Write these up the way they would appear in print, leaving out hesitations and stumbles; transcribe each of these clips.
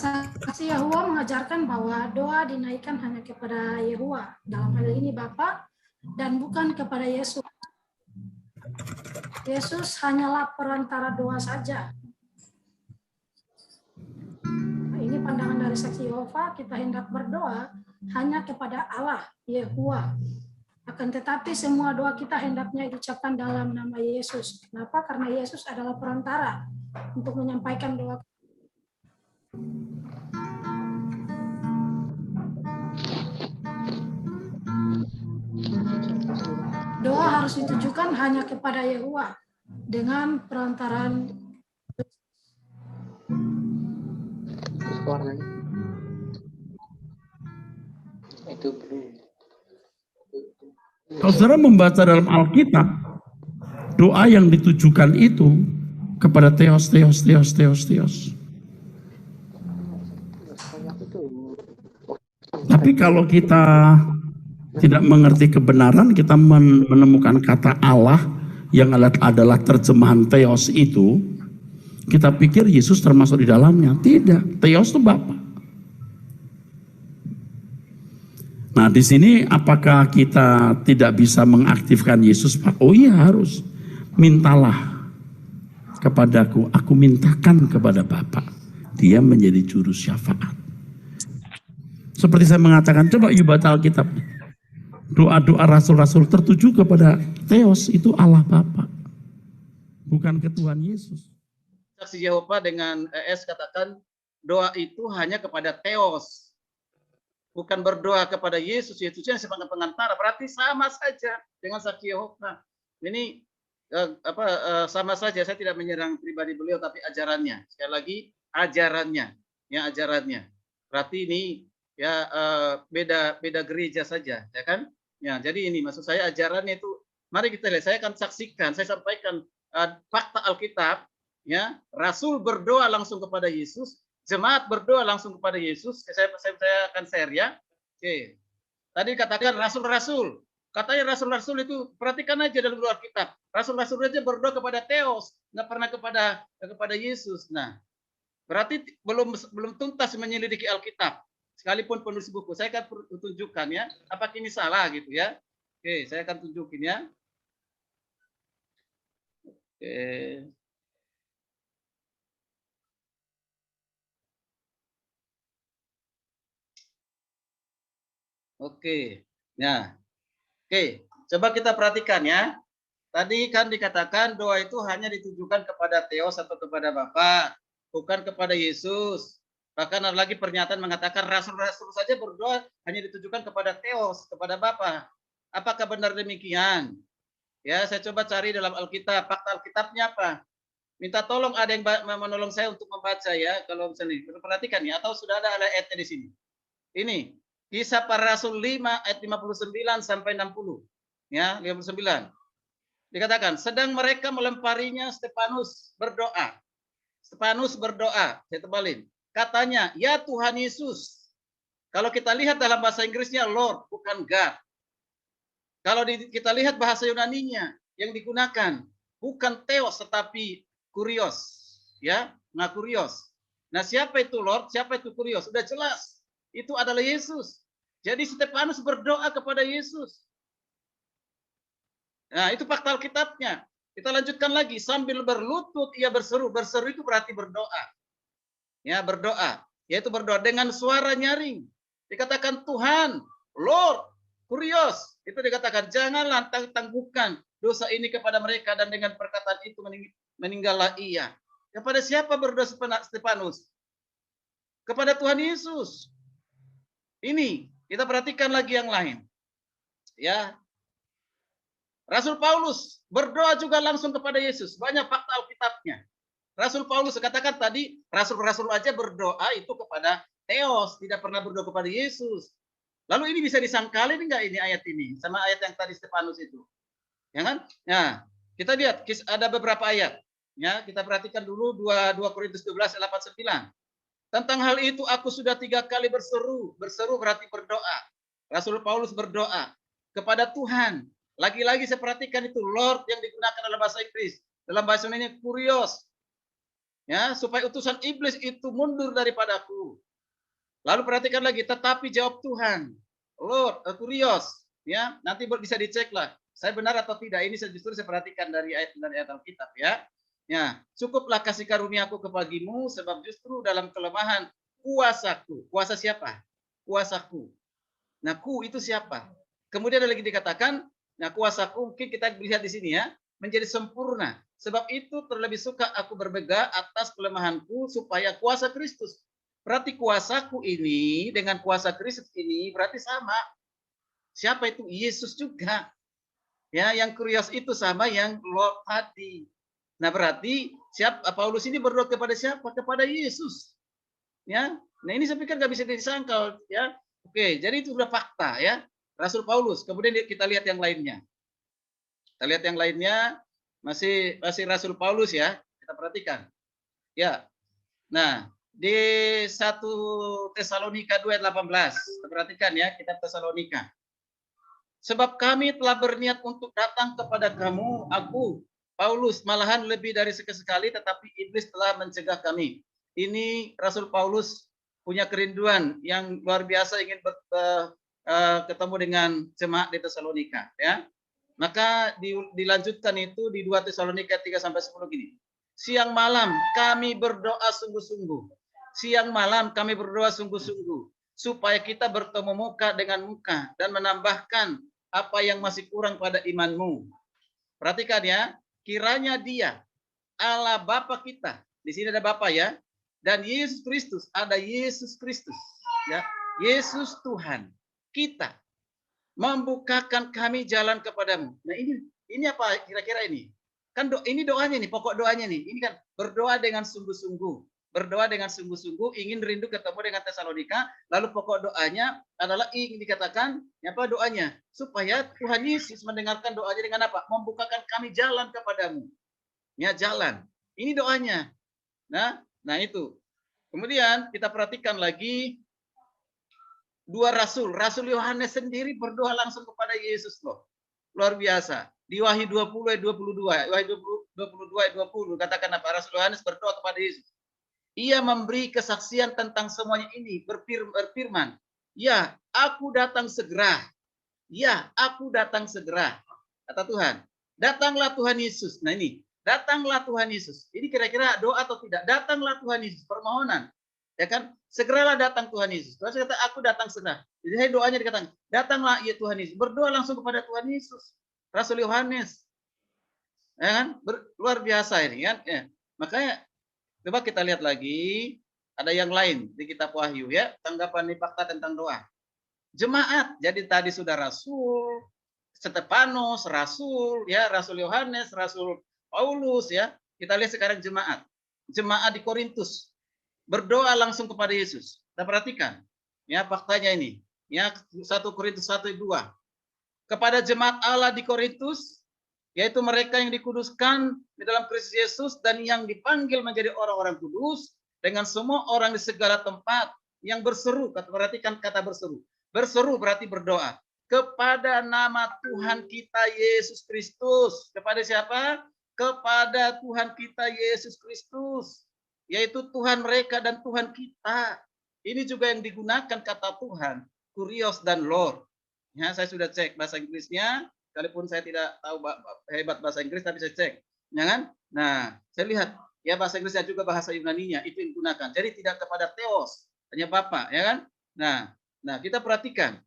saksi Yahua mengajarkan bahwa doa dinaikkan hanya kepada Yahua, dalam hal ini Bapa, dan bukan kepada Yesus. Yesus hanyalah perantara doa saja. Nah, ini pandangan dari saksi Yehova, kita hendak berdoa hanya kepada Allah, Yahua. Akan tetapi semua doa kita hendaknya diucapkan dalam nama Yesus. Kenapa? Karena Yesus adalah perantara untuk menyampaikan doa. Doa harus ditujukan hanya kepada Yahua dengan perantaraan itu belum. Kalau saudara membaca dalam Alkitab, doa yang ditujukan itu kepada Theos. Tapi kalau kita tidak mengerti kebenaran, kita menemukan kata Allah yang adalah terjemahan Theos itu, kita pikir Yesus termasuk di dalamnya. Tidak, Theos itu Bapa. Nah, di sini apakah kita tidak bisa mengaktifkan Yesus, Pak? Oh iya, harus. Mintalah kepadaku, aku mintakan kepada Bapa. Dia menjadi juru syafaat. Seperti saya mengatakan, coba yuk baca Alkitab. Doa-doa rasul-rasul tertuju kepada Theos, itu Allah Bapa, bukan ke Tuhan Yesus. Saksi Yehova dengan ES katakan doa itu hanya kepada Theos, bukan berdoa kepada Yesus. Yesusnya sebagai pengantara, berarti sama saja dengan saksi Yehova. Ini sama saja. Saya tidak menyerang pribadi beliau, tapi ajarannya. Sekali lagi ajarannya, ya ajarannya. Berarti ini ya beda gereja saja, ya kan? Ya, jadi ini maksud saya ajarannya itu. Mari kita lihat. Saya akan saksikan, saya sampaikan fakta Alkitab. Ya, Rasul berdoa langsung kepada Yesus. Jemaat berdoa langsung kepada Yesus. Saya akan share ya. Oke. Tadi katakan rasul-rasul. Katanya rasul-rasul itu perhatikan aja dalam Alkitab. Rasul-rasul aja berdoa kepada Theos, nggak pernah kepada Yesus. Nah, berarti belum tuntas menyelidiki Alkitab. Sekalipun penulis buku, saya akan tunjukkan ya. Apakah ini salah gitu ya? Oke, saya akan tunjukin ya. Oke. Oke, nah, oke, coba kita perhatikan ya. Tadi kan dikatakan doa itu hanya ditujukan kepada Theos atau kepada Bapa, bukan kepada Yesus. Bahkan ada lagi pernyataan mengatakan rasul-rasul saja berdoa hanya ditujukan kepada Theos, kepada Bapa. Apakah benar demikian? Ya, saya coba cari dalam Alkitab. Fakta Alkitabnya apa? Minta tolong ada yang menolong saya untuk membaca ya. Kalau misalnya perhatikan ya, atau sudah ada ayatnya di sini. Ini Kisah Para Rasul 5 ayat 59 sampai 60. Ya, 59. Dikatakan, sedang mereka melemparinya, Stefanus berdoa. Stefanus berdoa, saya tebalin. Katanya, ya Tuhan Yesus. Kalau kita lihat dalam bahasa Inggrisnya Lord, bukan God. Kalau kita lihat bahasa Yunaninya yang digunakan, bukan Theos tetapi Kurios. Ya, nah Kurios. Nah, siapa itu Lord? Siapa itu Kurios? Sudah jelas. Itu adalah Yesus. Jadi Stefanus berdoa kepada Yesus. Nah, itu fakta Alkitabnya. Kita lanjutkan lagi. Sambil berlutut ia berseru. Berseru itu berarti berdoa. Ya, berdoa. Yaitu berdoa dengan suara nyaring. Dikatakan Tuhan, Lord, Kurios. Itu dikatakan janganlah tangguhkan dosa ini kepada mereka, dan dengan perkataan itu meninggallah ia. Kepada siapa berdoa Stefanus? Kepada Tuhan Yesus. Ini kita perhatikan lagi yang lain. Ya. Rasul Paulus berdoa juga langsung kepada Yesus. Banyak fakta Alkitabnya. Rasul Paulus katakan tadi, rasul-rasul aja berdoa itu kepada Theos, tidak pernah berdoa kepada Yesus. Lalu ini bisa disangkalin enggak ini ayat ini sama ayat yang tadi Stefanus itu? Ya kan? Nah, kita lihat ada beberapa ayat. Ya, kita perhatikan dulu 2 Korintus 12 ayat 89. Tentang hal itu aku sudah 3 kali berseru. Berseru berarti berdoa. Rasul Paulus berdoa kepada Tuhan. Lagi-lagi saya perhatikan itu Lord yang digunakan dalam bahasa Inggris. Dalam bahasa Indonesia Kurios. Ya, supaya utusan iblis itu mundur daripadaku. Lalu perhatikan lagi, tetapi jawab Tuhan, Lord, Kurios, ya, nanti bisa dicek lah, saya benar atau tidak. Ini justru saya perhatikan dari ayat Alkitab, ya. Ya, cukuplah kasih karuniaku kebagimu, sebab justru dalam kelemahan kuasaku. Kuasa siapa? Kuasaku. Nah, ku itu siapa? Kemudian ada lagi dikatakan, nah kuasaku mungkin kita lihat di sini ya, menjadi sempurna. Sebab itu terlebih suka aku berbega atas kelemahanku supaya kuasa Kristus. Berarti kuasaku ini dengan kuasa Kristus ini berarti sama. Siapa itu? Yesus juga. Ya, yang Kurios itu sama yang Lord tadi. Nah, berarti Paulus ini berdoa kepada siapa? Kepada Yesus. Ya. Nah, ini saya pikir nggak bisa disangkal, ya. Oke, jadi itu sudah fakta, ya. Rasul Paulus. Kemudian kita lihat yang lainnya. Kita lihat yang lainnya masih Rasul Paulus, ya. Kita perhatikan. Ya. Nah, di 1 Tesalonika 2 ayat 18. Kita perhatikan ya, kitab Tesalonika. Sebab kami telah berniat untuk datang kepada kamu, aku, Paulus, malahan lebih dari sekali, tetapi iblis telah mencegah kami. Ini Rasul Paulus punya kerinduan yang luar biasa, ingin ketemu dengan jemaat di Tesalonika. Ya. Maka dilanjutkan itu di 2 Tesalonika 3-10 gini. Siang malam kami berdoa sungguh-sungguh. Siang malam kami berdoa sungguh-sungguh. Supaya kita bertemu muka dengan muka dan menambahkan apa yang masih kurang pada imanmu. Perhatikan ya, kiranya Dia, Allah Bapa kita, di sini ada Bapa ya, dan Yesus Kristus, ada Yesus Kristus, ya, Yesus Tuhan kita, membukakan kami jalan kepadamu. Nah ini apa kira-kira ini? Kan ini doanya nih, pokok doanya nih. Ini kan berdoa dengan sungguh-sungguh. Berdoa dengan sungguh-sungguh, ingin rindu ketemu dengan Tesalonika, lalu pokok doanya adalah ingin dikatakan, apa doanya? Supaya Tuhan Yesus mendengarkan doanya dengan apa? Membukakan kami jalan kepadamu. Ya, jalan. Ini doanya. Nah itu. Kemudian kita perhatikan lagi dua rasul. Rasul Yohanes sendiri berdoa langsung kepada Yesus loh. Luar biasa. Di Wahyu 20 ayat 22. Wahyu 22 ayat 20 katakan apa? Rasul Yohanes berdoa kepada Yesus. Ia memberi kesaksian tentang semuanya ini, berfirman, ya, aku datang segera. Ya, aku datang segera. Kata Tuhan, datanglah Tuhan Yesus. Nah ini, datanglah Tuhan Yesus. Ini kira-kira doa atau tidak? Datanglah Tuhan Yesus, permohonan. Ya kan? Segeralah datang Tuhan Yesus. Tuhan kata, aku datang segera. Jadi doanya dikatakan, datanglah ya Tuhan Yesus. Berdoa langsung kepada Tuhan Yesus. Rasul Yohanes. Ya kan? Luar biasa ini kan? Ya. Makanya coba kita lihat lagi, ada yang lain di kitab Wahyu ya, tanggapan di fakta tentang doa. Jemaat, jadi tadi sudah Rasul Stefanus, Rasul ya, Rasul Yohanes, Rasul Paulus ya. Kita lihat sekarang jemaat. Jemaat di Korintus berdoa langsung kepada Yesus. Kita perhatikan ya faktanya ini. Ya 1 Korintus 1:2. Kepada jemaat Allah di Korintus, yaitu mereka yang dikuduskan di dalam Kristus Yesus dan yang dipanggil menjadi orang-orang kudus dengan semua orang di segala tempat yang berseru. Perhatikan kata berseru. Berseru berarti berdoa kepada nama Tuhan kita Yesus Kristus. Kepada siapa? Kepada Tuhan kita Yesus Kristus, yaitu Tuhan mereka dan Tuhan kita. Ini juga yang digunakan kata Tuhan, Kurios dan Lord. Ya, saya sudah cek bahasa Inggrisnya. Sekalipun saya tidak tahu hebat bahasa Inggris, tapi saya cek, ya kan? Nah, saya lihat ya bahasa Inggrisnya juga bahasa Yunaninya itu yang digunakan. Jadi tidak kepada Theos, hanya Bapa, ya kan? Nah kita perhatikan.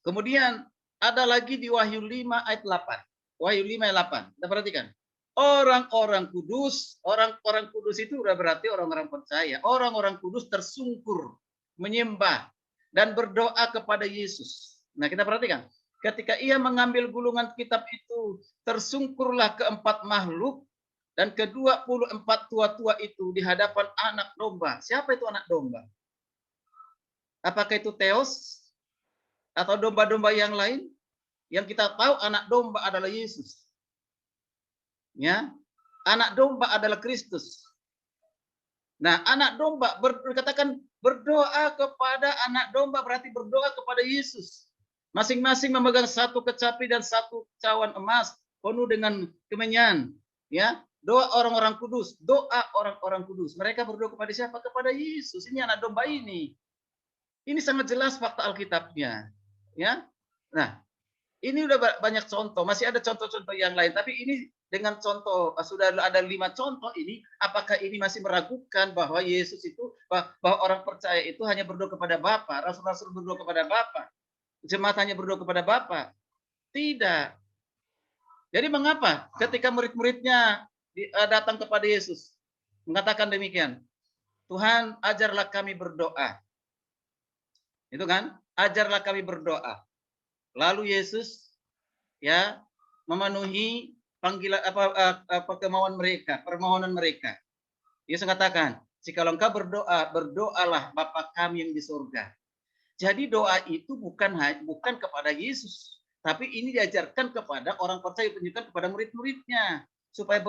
Kemudian ada lagi di Wahyu 5 ayat 8. Wahyu 5 ayat 8. Kita perhatikan. Orang-orang kudus itu udah berarti orang-orang percaya. Orang-orang kudus tersungkur menyembah dan berdoa kepada Yesus. Nah, kita perhatikan. Ketika ia mengambil gulungan kitab itu, tersungkurlah keempat makhluk dan ke-24 tua-tua itu di hadapan anak domba. Siapa itu anak domba? Apakah itu Theos atau domba-domba yang lain? Yang kita tahu anak domba adalah Yesus. Ya, anak domba adalah Kristus. Nah, anak domba dikatakan berdoa kepada anak domba berarti berdoa kepada Yesus. Masing-masing memegang satu kecapi dan satu cawan emas penuh dengan kemenyan, ya, Doa orang-orang kudus, doa orang-orang kudus. Mereka berdoa kepada siapa? Kepada Yesus. Ini anak domba ini. Ini sangat jelas fakta Alkitabnya. Ya. Nah, ini udah banyak contoh. Masih ada contoh-contoh yang lain. Tapi ini dengan contoh, sudah ada 5 contoh ini. Apakah ini masih meragukan bahwa Yesus itu, bahwa orang percaya itu hanya berdoa kepada Bapa, rasul-rasul berdoa kepada Bapa, jemaat hanya berdoa kepada Bapa? Tidak. Jadi mengapa ketika murid-muridnya datang kepada Yesus mengatakan demikian, Tuhan ajarlah kami berdoa. Itu kan, ajarlah kami berdoa. Lalu Yesus ya memenuhi panggilan kemauan mereka, permohonan mereka. Yesus mengatakan, jikalau engkau berdoa, berdoalah Bapa kami yang di surga. Jadi doa itu bukan kepada Yesus, tapi ini diajarkan kepada orang percaya, tunjukkan kepada murid-muridnya supaya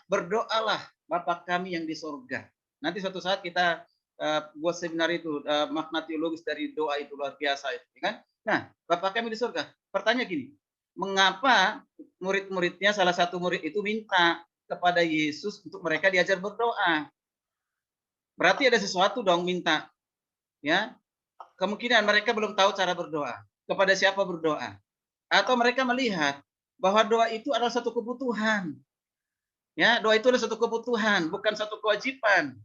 berdoalah Bapa kami yang di surga. Nanti suatu saat kita buat seminar itu, makna teologis dari doa itu luar biasa itu, kan? Nah, Bapa kami di surga. Pertanyaan gini, mengapa murid-muridnya, salah satu murid itu minta kepada Yesus untuk mereka diajar berdoa? Berarti ada sesuatu dong minta, ya? Kemungkinan mereka belum tahu cara berdoa. Kepada siapa berdoa? Atau mereka melihat bahwa doa itu adalah satu kebutuhan. Ya, doa itu adalah satu kebutuhan, bukan satu kewajiban.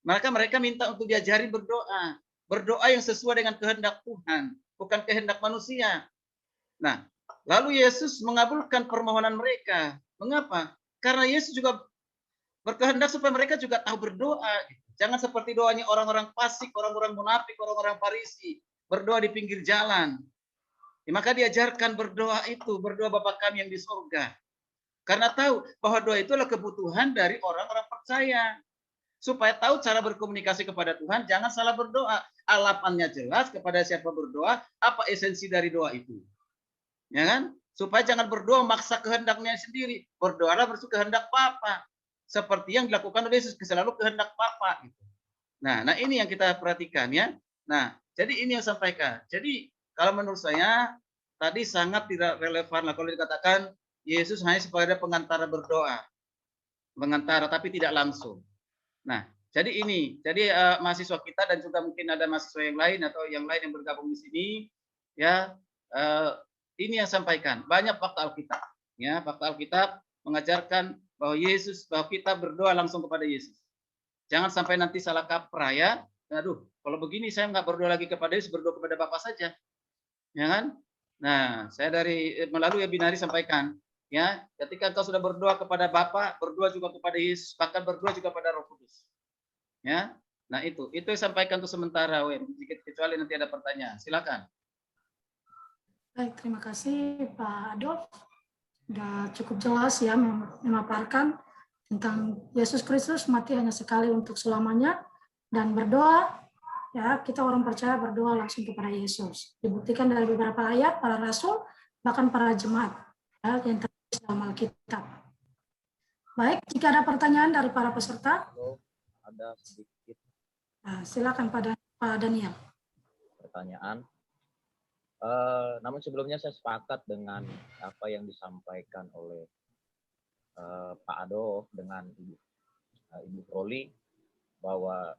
Maka mereka minta untuk diajari berdoa. Berdoa yang sesuai dengan kehendak Tuhan, bukan kehendak manusia. Nah, lalu Yesus mengabulkan permohonan mereka. Mengapa? Karena Yesus juga berkehendak supaya mereka juga tahu berdoa. Jangan seperti doanya orang-orang fasik, orang-orang munafik, orang-orang Farisi, berdoa di pinggir jalan. Ya, maka diajarkan berdoa itu, berdoa Bapa kami yang di surga. Karena tahu bahwa doa itu adalah kebutuhan dari orang-orang percaya. Supaya tahu cara berkomunikasi kepada Tuhan, jangan salah berdoa. Alapannya jelas kepada siapa berdoa, apa esensi dari doa itu. Ya kan? Supaya jangan berdoa maksa kehendaknya sendiri. Berdoalah bersuka kehendak Bapa. Seperti yang dilakukan oleh Yesus, selalu kehendak Bapa. Nah, ini yang kita perhatikan ya. Nah, jadi ini yang sampaikan. Jadi kalau menurut saya tadi sangat tidak relevan lah kalau dikatakan Yesus hanya sebagai pengantara berdoa, pengantara tapi tidak langsung. Nah, jadi ini, mahasiswa kita dan juga mungkin ada mahasiswa yang lain atau yang lain yang bergabung di sini, ya ini yang sampaikan. Banyak fakta Alkitab, ya fakta Alkitab mengajarkan bahwa kita berdoa langsung kepada Yesus. Jangan sampai nanti salah kaprah ya. Aduh, kalau begini saya nggak berdoa lagi kepada Yesus, berdoa kepada Bapa saja, ya kan? Nah, saya melalui webinar sampaikan. Ya, ketika engkau sudah berdoa kepada Bapa, berdoa juga kepada Yesus, bahkan berdoa juga pada Roh Kudus. Ya, nah itu yang sampaikan untuk sementara, kecuali nanti ada pertanyaan, silakan. Baik, terima kasih Pak Adolf. Sudah cukup jelas ya memaparkan tentang Yesus Kristus mati hanya sekali untuk selamanya dan berdoa. Ya, kita orang percaya berdoa langsung kepada Yesus. Dibuktikan dari beberapa ayat para rasul, bahkan para jemaat ya, yang dalam Alkitab. Baik, jika ada pertanyaan dari para peserta. Ada sedikit. Nah, silakan Pak Daniel. Pertanyaan. Namun sebelumnya saya sepakat dengan apa yang disampaikan oleh Pak Adolf dengan Ibu Roli bahwa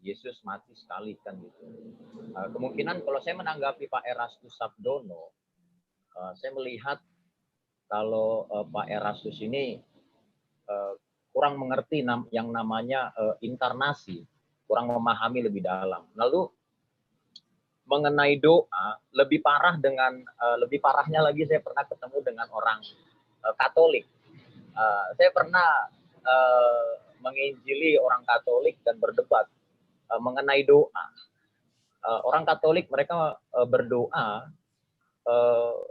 Yesus mati sekali kan gitu. Kemungkinan kalau saya menanggapi Pak Erastus Sabdono, saya melihat kalau Pak Erastus ini kurang mengerti yang namanya inkarnasi, kurang memahami lebih dalam. Lalu mengenai doa, lebih parahnya lagi saya pernah ketemu dengan orang Katolik. Saya pernah menginjili orang Katolik dan berdebat mengenai doa. Orang Katolik mereka berdoa.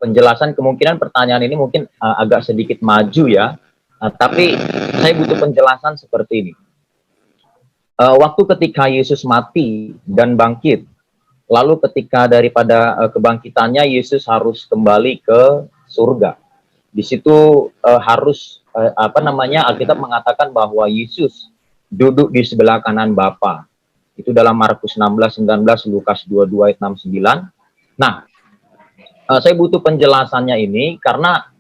Penjelasan kemungkinan pertanyaan ini mungkin agak sedikit maju ya, tapi saya butuh penjelasan seperti ini. Waktu ketika Yesus mati dan bangkit, lalu ketika daripada kebangkitannya Yesus harus kembali ke surga. Di situ harus Alkitab mengatakan bahwa Yesus duduk di sebelah kanan Bapa. Itu dalam Markus 16, 19, Lukas 22 ayat 69. Nah, saya butuh penjelasannya ini karena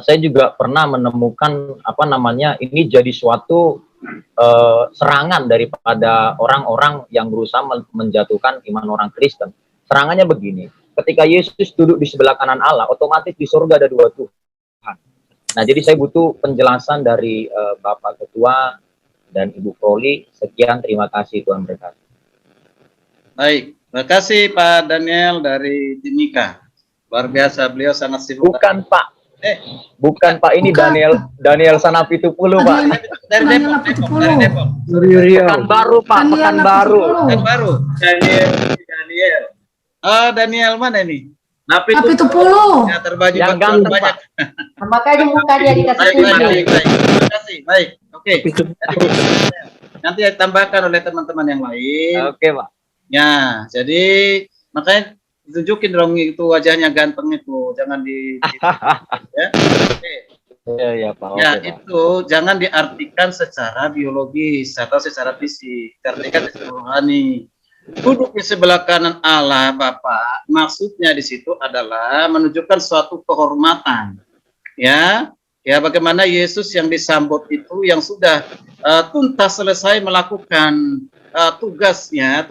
saya juga pernah menemukan apa namanya ini jadi suatu serangan daripada orang-orang yang berusaha menjatuhkan iman orang Kristen. Serangannya begini, ketika Yesus duduk di sebelah kanan Allah, otomatis di surga ada dua Tuhan. Nah, jadi saya butuh penjelasan dari Bapak Ketua dan Ibu Proli. Sekian, terima kasih, Tuhan berkati. Baik, terima kasih Pak Daniel dari Timika. Luar biasa, beliau sangat sibuk. Bukan Pak, Eh, bukan Pak, ini Bukan. Daniel Sanapitupulu Pak. dari Daniel Depok, Apitupulu. dari Depok. Pekanbaru Pak, Pekanbaru. Kan baru. Daniel. Oh, Daniel mana ini? Apitupulu. Ya, terbaju Yang buat ganteng, banyak. Makanya muka dia dikasih Baik, kunci. baik. Terima kasih. Baik. Oke. Nanti ditambahkan oleh teman-teman yang lain. Oke Pak. Ya, jadi makanya ditunjukin dong itu wajahnya ganteng itu, jangan ya. Oke. Iya Pak. Ya, Oke, Pak. itu jangan diartikan secara biologis atau secara fisik, diartikan secara rohani. Duduk di sebelah kanan Allah Bapa, maksudnya di situ adalah menunjukkan suatu kehormatan. Ya, ya bagaimana Yesus yang disambut itu yang sudah tuntas selesai melakukan tugasnya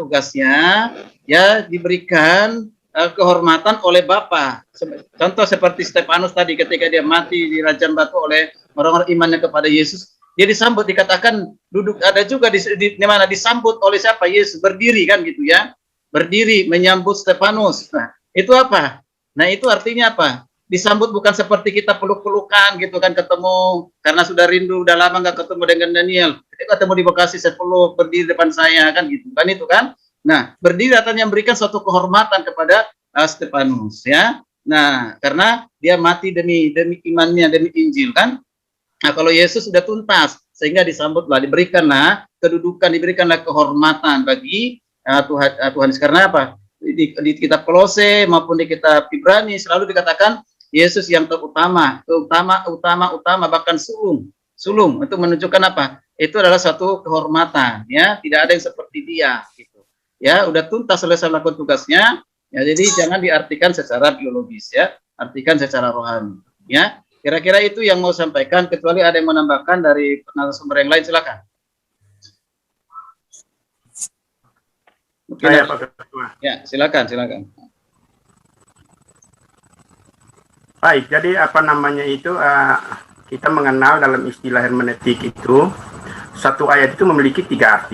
ya diberikan kehormatan oleh Bapa. Contoh seperti Stefanus tadi ketika dia mati di Rajam Batu oleh orang-orang imannya kepada Yesus, dia disambut, dikatakan duduk, ada juga di mana disambut oleh siapa? Yesus berdiri kan gitu ya, berdiri menyambut Stefanus. Nah itu apa? Nah itu artinya apa? Disambut bukan seperti kita peluk-pelukan gitu kan, ketemu karena sudah rindu, udah lama nggak ketemu dengan Daniel. Ketika ketemu di Bekasi saya peluk, berdiri depan saya kan gitu kan, itu kan. Nah berdiri artinya memberikan suatu kehormatan kepada Stefanus ya. Nah karena dia mati demi imannya, demi Injil kan. Nah kalau Yesus sudah tuntas sehingga disambutlah, diberikanlah kedudukan, diberikanlah kehormatan bagi Tuhan. Karena apa? Di kitab Kolose maupun di kitab Ibrani selalu dikatakan Yesus yang terutama, utama, bahkan sulung itu menunjukkan apa? Itu adalah satu kehormatan, ya. Tidak ada yang seperti dia, gitu. Ya, udah tuntas selesai melakukan tugasnya. Ya, jadi jangan diartikan secara biologis, ya. Artikan secara rohani, ya. Kira-kira itu yang mau sampaikan. Kecuali ada yang menambahkan dari narasumber yang lain, silakan. Saya Pak Ketua. Ya, silakan. Baik, jadi apa namanya itu kita mengenal dalam istilah hermeneutik itu satu ayat itu memiliki tiga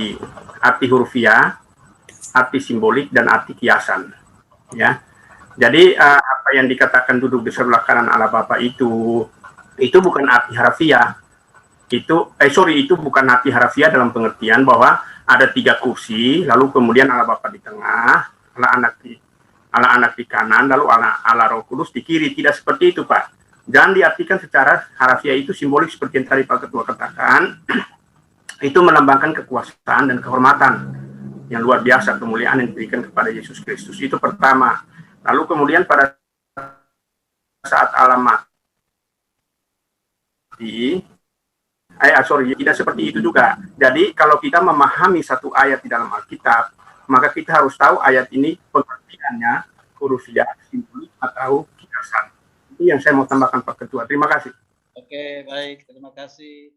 arti hurufiah, arti simbolik dan arti kiasan. Ya, jadi apa yang dikatakan duduk di sebelah kanan Allah Bapa itu bukan arti harfiah. Itu bukan arti harfiah dalam pengertian bahwa ada tiga kursi, lalu kemudian Allah Bapa di tengah, Allah anak di kanan, lalu Allah Roh Kudus di kiri. Tidak seperti itu, Pak. Jangan diartikan secara harfiah, itu simbolik seperti yang tadi Pak Ketua katakan. Itu melambangkan kekuasaan dan kehormatan yang luar biasa, kemuliaan yang diberikan kepada Yesus Kristus. Itu pertama. Lalu kemudian pada saat Allah mati, tidak seperti itu juga. Jadi kalau kita memahami satu ayat di dalam Alkitab, maka kita harus tahu ayat ini pengertiannya hurufiah, simbolik atau kiasan. Itu yang saya mau tambahkan Pak Ketua. Terima kasih. Oke, baik. Terima kasih.